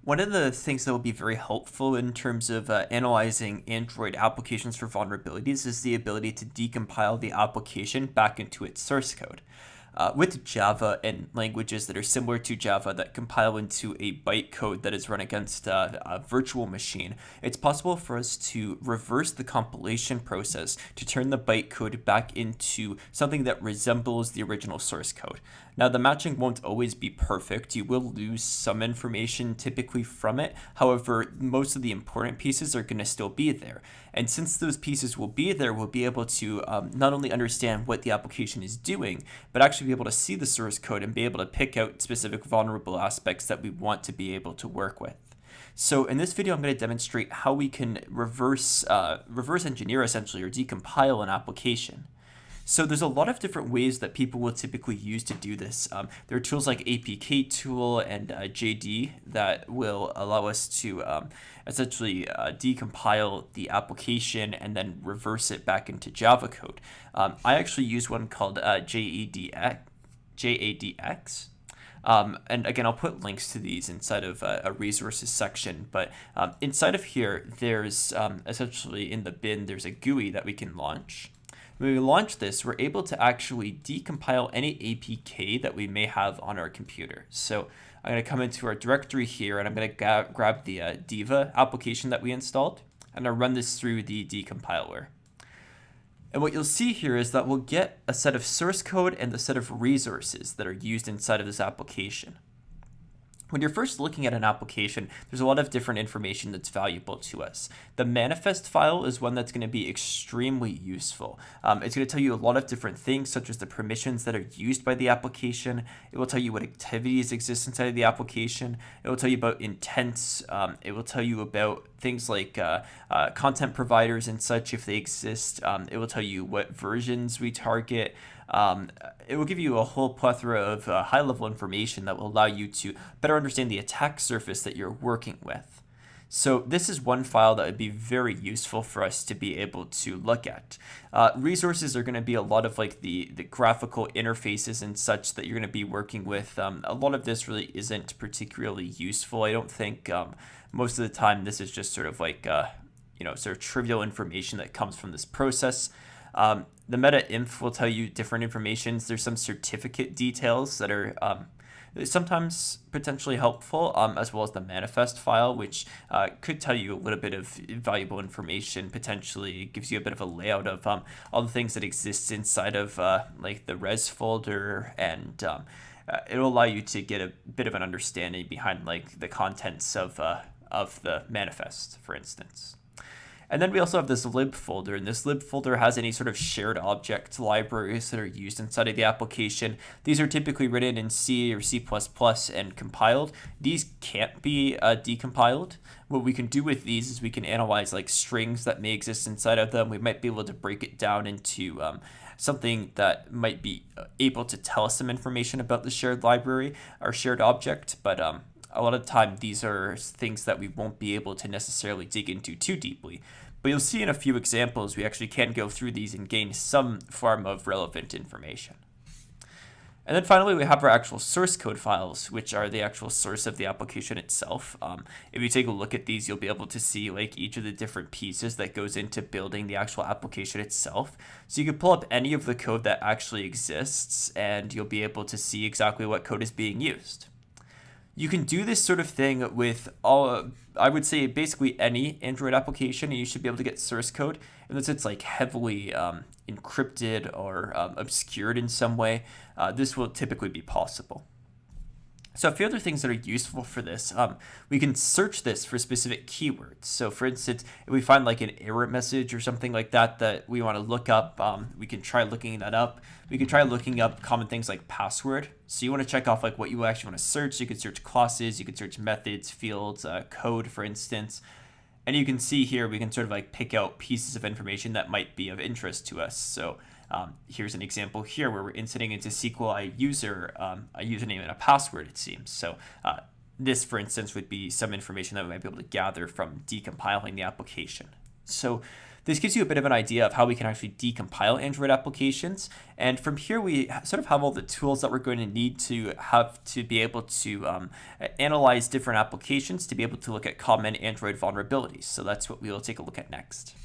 One of the things that will be very helpful in terms of analyzing Android applications for vulnerabilities is the ability to decompile the application back into its source code. With Java and languages that are similar to Java that compile into a bytecode that is run against a virtual machine, it's possible for us to reverse the compilation process to turn the bytecode back into something that resembles the original source code. Now, the matching won't always be perfect. You will lose some information typically from it. However, most of the important pieces are going to still be there. And since those pieces will be there, we'll be able to not only understand what the application is doing, but actually be able to see the source code and be able to pick out specific vulnerable aspects that we want to be able to work with. So in this video, I'm going to demonstrate how we can reverse engineer essentially or decompile an application. So there's a lot of different ways that people will typically use to do this. There are tools like APK tool and JD that will allow us to essentially decompile the application and then reverse it back into Java code. I actually use one called JADX. And again, I'll put links to these inside of a resources section, but inside of here, there's essentially in the bin, there's a GUI that we can launch. When we launch this, we're able to actually decompile any APK that we may have on our computer. So I'm going to come into our directory here, and I'm going to grab the Diva application that we installed, and I'll run this through the decompiler. And what you'll see here is that we'll get a set of source code and the set of resources that are used inside of this application. When you're first looking at an application, there's a lot of different information that's valuable to us. The manifest file is one that's going to be extremely useful. It's going to tell you a lot of different things, such as the permissions that are used by the application. It will tell you what activities exist inside of the application. It will tell you about intents. It will tell you about things like content providers and such, if they exist. It will tell you what versions we target. It will give you a whole plethora of high-level information that will allow you to better understand the attack surface that you're working with. So this is one file that would be very useful for us to be able to look at. Resources are going to be a lot of like the graphical interfaces and such that you're going to be working with. A lot of this really isn't particularly useful. I don't think most of the time this is just sort of like sort of trivial information that comes from this process. The meta inf will tell you different informations. There's some certificate details that are sometimes potentially helpful, as well as the manifest file, which could tell you a little bit of valuable information. Potentially, it gives you a bit of a layout of all the things that exist inside of like the res folder, and it'll allow you to get a bit of an understanding behind like the contents of the manifest, for instance. And then we also have this lib folder, and this lib folder has any sort of shared object libraries that are used inside of the application. These are typically written in C or C++ and compiled. These can't be decompiled. What we can do with these is we can analyze like strings that may exist inside of them. We might be able to break it down into something that might be able to tell us some information about the shared library or shared object, but a lot of the time, these are things that we won't be able to necessarily dig into too deeply. But you'll see in a few examples, we actually can go through these and gain some form of relevant information. And then finally, we have our actual source code files, which are the actual source of the application itself. If you take a look at these, you'll be able to see like each of the different pieces that goes into building the actual application itself. So you can pull up any of the code that actually exists, and you'll be able to see exactly what code is being used. You can do this sort of thing with I would say basically any Android application, and you should be able to get source code unless it's like heavily encrypted or obscured in some way. This will typically be possible. So a few other things that are useful for this, we can search this for specific keywords. So for instance, if we find like an error message or something like that that we want to look up, we can try looking that up. We can try looking up common things like password. So you want to check off like what you actually want to search. You can search classes, you can search methods, fields, code, for instance. And you can see here, we can sort of like pick out pieces of information that might be of interest to us. So here's an example here where we're inserting into SQLi user a username and a password, it seems. So this, for instance, would be some information that we might be able to gather from decompiling the application. So this gives you a bit of an idea of how we can actually decompile Android applications. And from here, we sort of have all the tools that we're going to need to have to be able to analyze different applications to be able to look at common Android vulnerabilities. So that's what we will take a look at next.